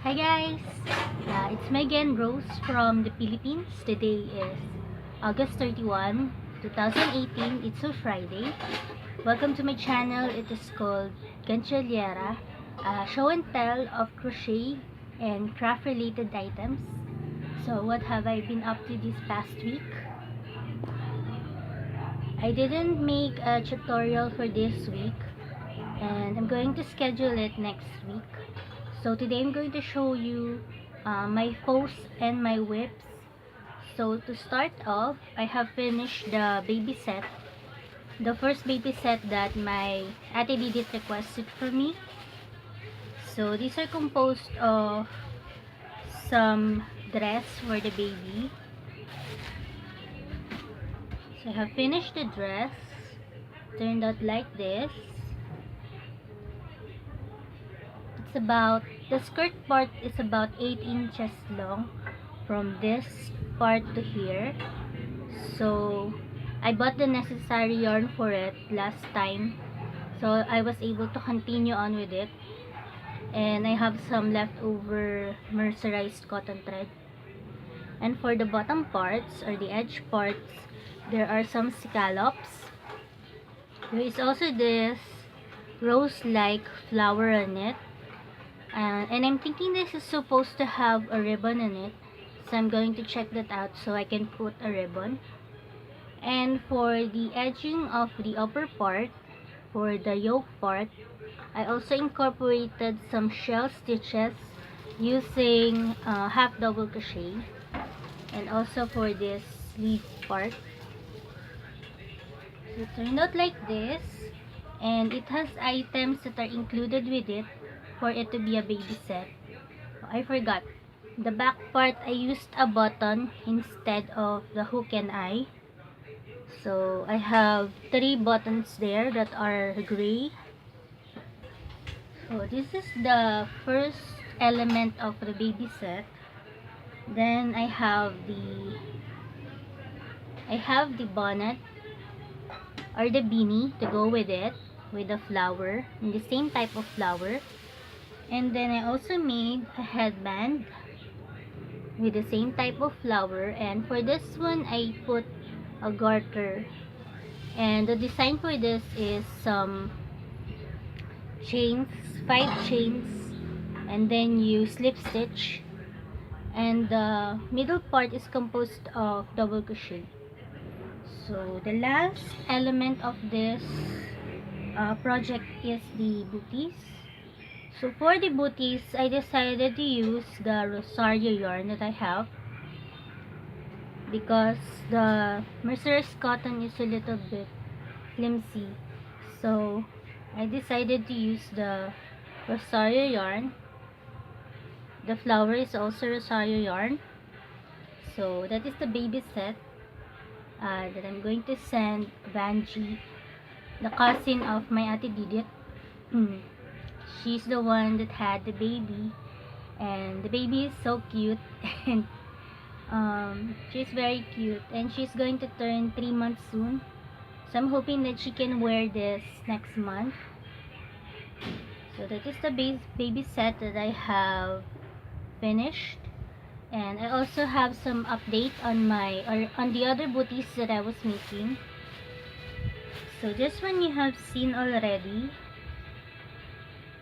Hi guys! It's me again, Rose from the Philippines. Today is August 31, 2018. It's a Friday. Welcome to my channel. It is called Gantsilyera, show and tell of crochet and craft related items. So what have I been up to this past week? I didn't make a tutorial for this week and I'm going to schedule it next week. So today I'm going to show you my faux and my whips. So to start off, I have finished the baby set. The first baby set that my Ate Didith requested for me. So these are composed of some dress for the baby. So I have finished the dress. Turned out like this. It's about, the skirt part is about 8 inches long from this part to here. So I bought the necessary yarn for it last time, so I was able to continue on with it, and I have some leftover mercerized cotton thread. And for the bottom parts or the edge parts, there are some scallops. There is also this rose like flower on it, and I'm thinking this is supposed to have a ribbon in it, so I'm going to check that out so I can put a ribbon. And for the edging of the upper part, for the yoke part, I also incorporated some shell stitches using half double crochet, and also for this sleeve part. So it turned out like this, and it has items that are included with it for it to be a baby set. I forgot, the back part I used a button instead of the hook and eye. So I have 3 buttons there that are gray. So this is the first element of the baby set. Then I have the bonnet or the beanie to go with it, with the flower, in the same type of flower. And then I also made a headband with the same type of flower, and for this one I put a garter, and the design for this is some chains, 5 chains, and then you slip stitch, and the middle part is composed of double crochet. So the last element of this project is the booties. So for the booties, I decided to use the Rosario yarn that I have, because the mercerized cotton is a little bit flimsy. So I decided to use the Rosario yarn. The flower is also Rosario yarn. So that is the baby set that I'm going to send Vanji, the cousin of my Ate Didith. She's the one that had the baby, and the baby is so cute and she's very cute, and she's going to turn 3 months soon. So I'm hoping that she can wear this next month. So that is the baby set that I have finished. And I also have some update on on the other booties that I was making. So this one you have seen already,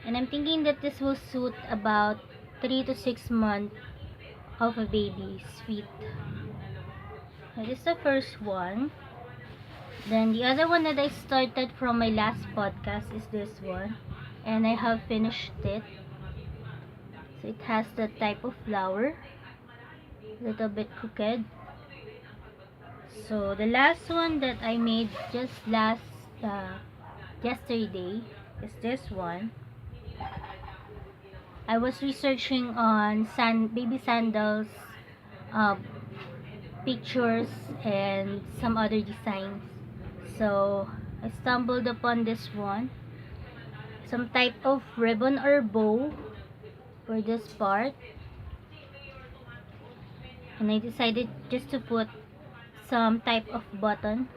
and I'm thinking that this will suit about 3 to 6 months of a baby's feet. That is the first one. Then the other one that I started from my last podcast is this one, and I have finished it. So it has that type of flower, little bit crooked. So the last one that I made just yesterday is this one. I was researching on baby sandals pictures and some other designs, so I stumbled upon this one, some type of ribbon or bow for this part, and I decided just to put some type of button.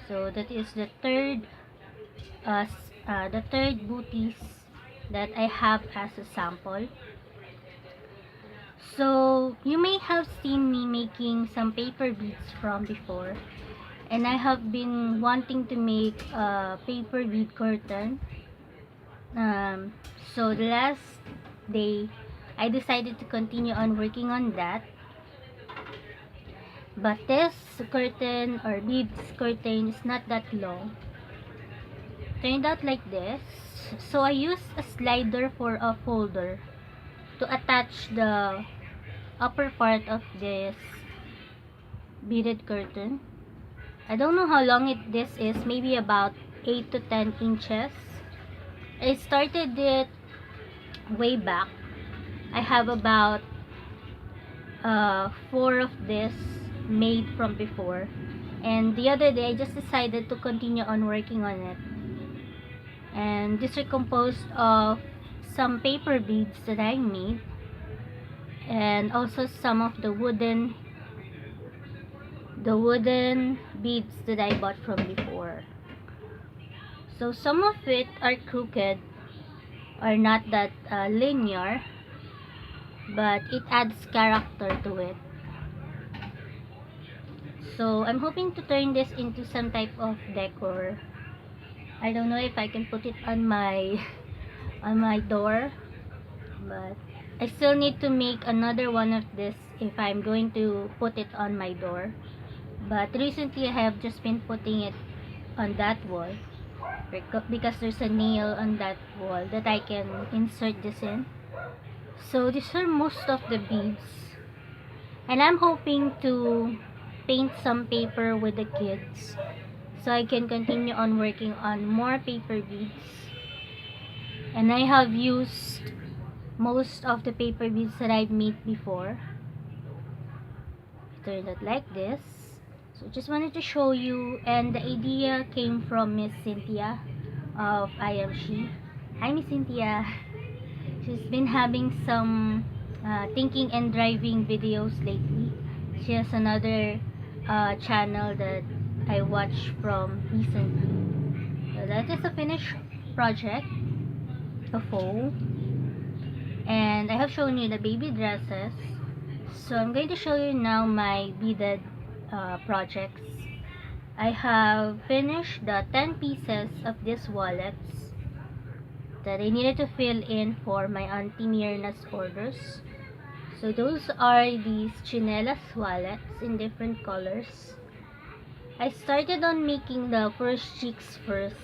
So that is the third booties that I have as a sample. So you may have seen me making some paper beads from before, and I have been wanting to make a paper bead curtain. um, so the last day I decided to continue on working on that, but this curtain or beads curtain is not that long. Turned out like this. So I used a slider for a folder to attach the upper part of this beaded curtain. I don't know how long this is, maybe about 8 to 10 inches. I started it way back. I have about 4 of this made from before, and the other day I just decided to continue on working on it. And this is composed of some paper beads that I made, and also some of the wooden beads that I bought from before. So some of it are crooked or not that linear, but it adds character to it. So I'm hoping to turn this into some type of decor. I don't know if I can put it on my door, but I still need to make another one of this if I'm going to put it on my door. But recently I have just been putting it on that wall because there's a nail on that wall that I can insert this in. So these are most of the beads, and I'm hoping to paint some paper with the kids so I can continue on working on more paper beads. And I have used most of the paper beads that I've made before. Turn it like this. So just wanted to show you, and the idea came from Miss Cynthia of EYEAMSHEEEE. Hi Miss Cynthia. She's been having some thinking and driving videos lately. She has another channel that I watched from recently. So that is a finished project, a faux, and I have shown you the baby dresses. So I'm going to show you now my beaded projects. I have finished the 10 pieces of these wallets that I needed to fill in for my Auntie Mirna's orders. So those are these chinelas wallets in different colors. I started on making the first cheeks first,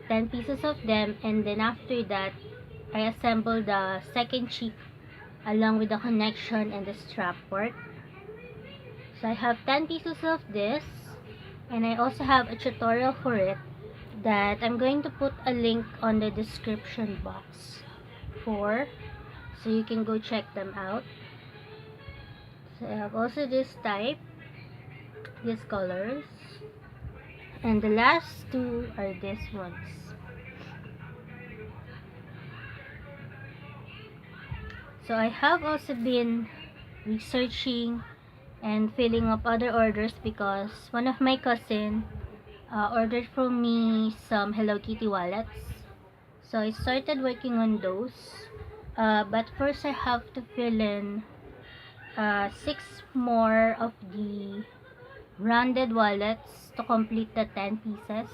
10 pieces of them, and then after that I assembled the second cheek along with the connection and the strap part. So I have 10 pieces of this, and I also have a tutorial for it that I'm going to put a link on the description box for, so you can go check them out. So I have also this type, these colors, and the last two are these ones. So I have also been researching and filling up other orders because one of my cousin ordered from me some Hello Kitty wallets. So I started working on those, but first I have to fill in 6 more of the rounded wallets to complete the 10 pieces.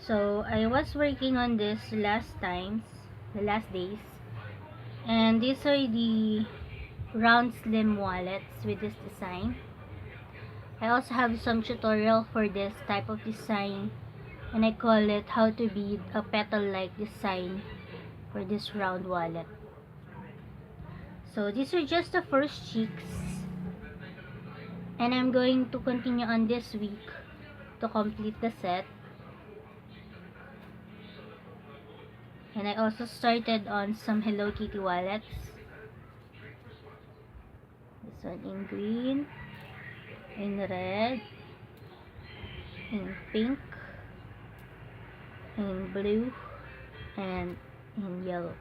So I was working on this the last days, and these are the round slim wallets with this design. I also have some tutorial for this type of design, and I call it how to bead a petal like design for this round wallet. So these are just the first cheeks, and I'm going to continue on this week to complete the set. And I also started on some Hello Kitty wallets. This one in green, in red, in pink, in blue, and in yellow.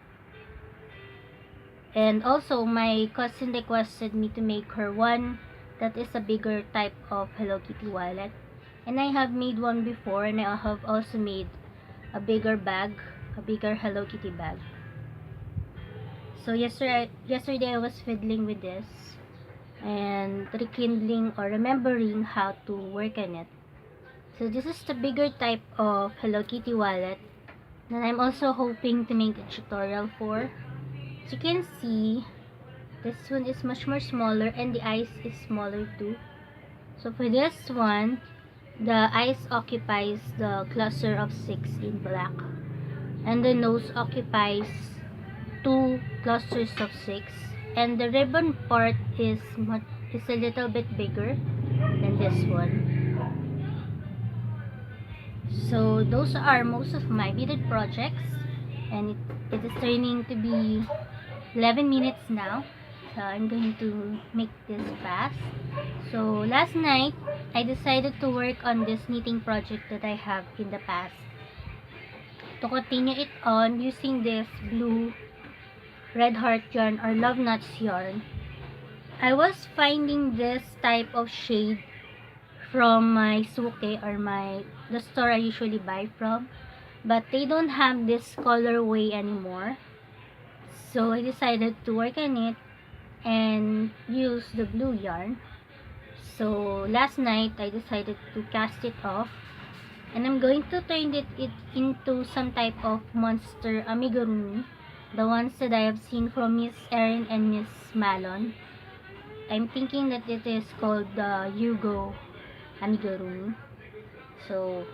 And also my cousin requested me to make her one that is a bigger type of Hello Kitty wallet, and I have made one before, and I have also made a bigger bag, a bigger Hello Kitty bag. So yesterday I was fiddling with this and rekindling or remembering how to work on it. So this is the bigger type of Hello Kitty wallet that I'm also hoping to make a tutorial for. As you can see, this one is much more smaller and the eyes is smaller too. So for this one, the eyes occupies the cluster of 6 in black, and the nose occupies 2 clusters of 6, and the ribbon part is a little bit bigger than this one. So those are most of my beaded projects, and it is turning to be 11 minutes now. So I'm going to make this fast. So last night I decided to work on this knitting project that I have in the past, to continue it on using this blue red heart yarn or love nuts yarn. I was finding this type of shade from my suke or the store I usually buy from, but they don't have this colorway anymore. So I decided to work on it and use the blue yarn. So last night I decided to cast it off, and I'm going to turn it into some type of monster amigurumi, the ones that I have seen from Miss Erin and Miss Malon. I'm thinking that it is called the Yugo amigurumi. So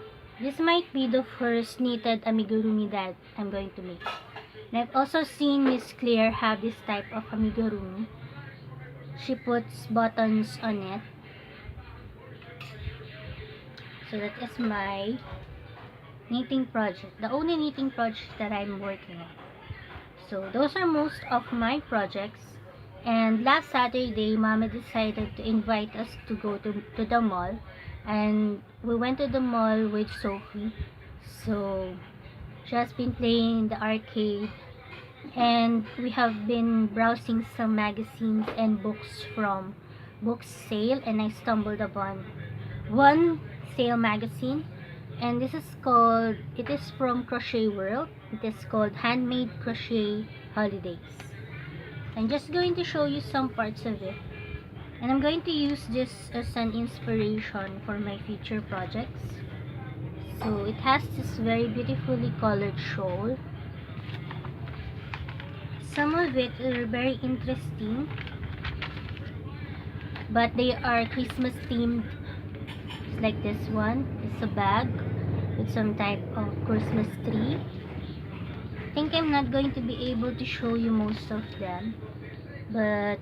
this might be the first knitted amigurumi that I'm going to make. And I've also seen Miss Claire have this type of amigurumi. She puts buttons on it. So that is my knitting project, the only knitting project that I'm working on. So those are most of my projects. And last Saturday, Mama decided to invite us to go to the mall, and we went to the mall with Sophie. So she has been playing in the arcade, and we have been browsing some magazines and books from book sale, and I stumbled upon one sale magazine, and it is from Crochet World. It is called Handmade Crochet Holidays. I'm just going to show you some parts of it, and I'm going to use this as an inspiration for my future projects. So it has this very beautifully colored shawl. Some of it are very interesting, but they are Christmas themed. It's like this one. It's a bag with some type of Christmas tree. I think I'm not going to be able to show you most of them, but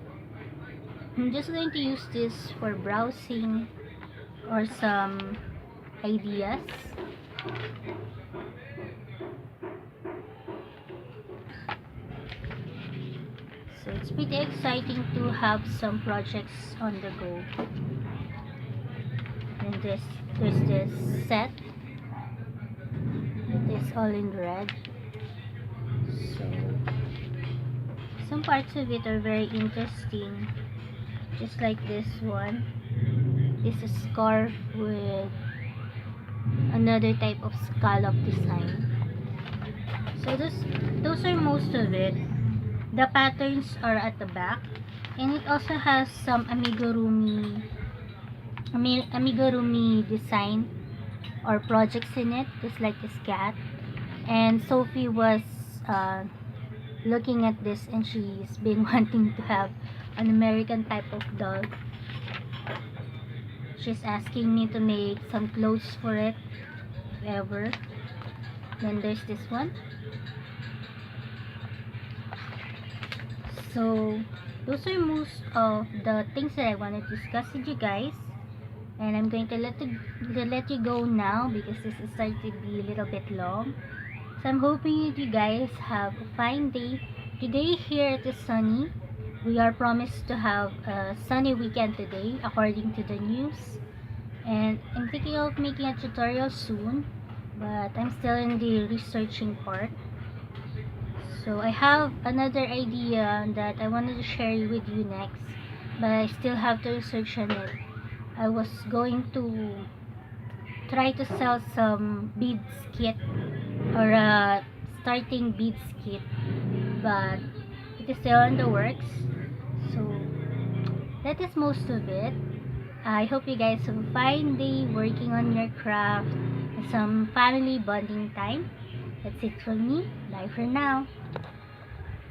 I'm just going to use this for browsing or some ideas. So it's pretty exciting to have some projects on the go. And there's this set. It is all in red. So some parts of it are very interesting, just like this one. This is a scarf with another type of scallop design. So those are most of it. The patterns are at the back, and it also has some amigurumi design or projects in it, just like this cat. And Sophie was looking at this, and she's been wanting to have an American type of dog. She's asking me to make some clothes for it, if ever. Then there's this one. So those are most of the things that I want to discuss with you guys, and I'm going to let you go now because this is starting to be a little bit long. So I'm hoping that you guys have a fine day. Today here it is sunny. We are promised to have a sunny weekend today according to the news, and I'm thinking of making a tutorial soon, but I'm still in the researching part. So I have another idea that I wanted to share with you next, but I still have to research on it. I was going to try to sell some beads kit or a starting beads kit, but it is still in the works. So that is most of it. I hope you guys have a fine day working on your craft and some family bonding time. That's it from me. Bye for now.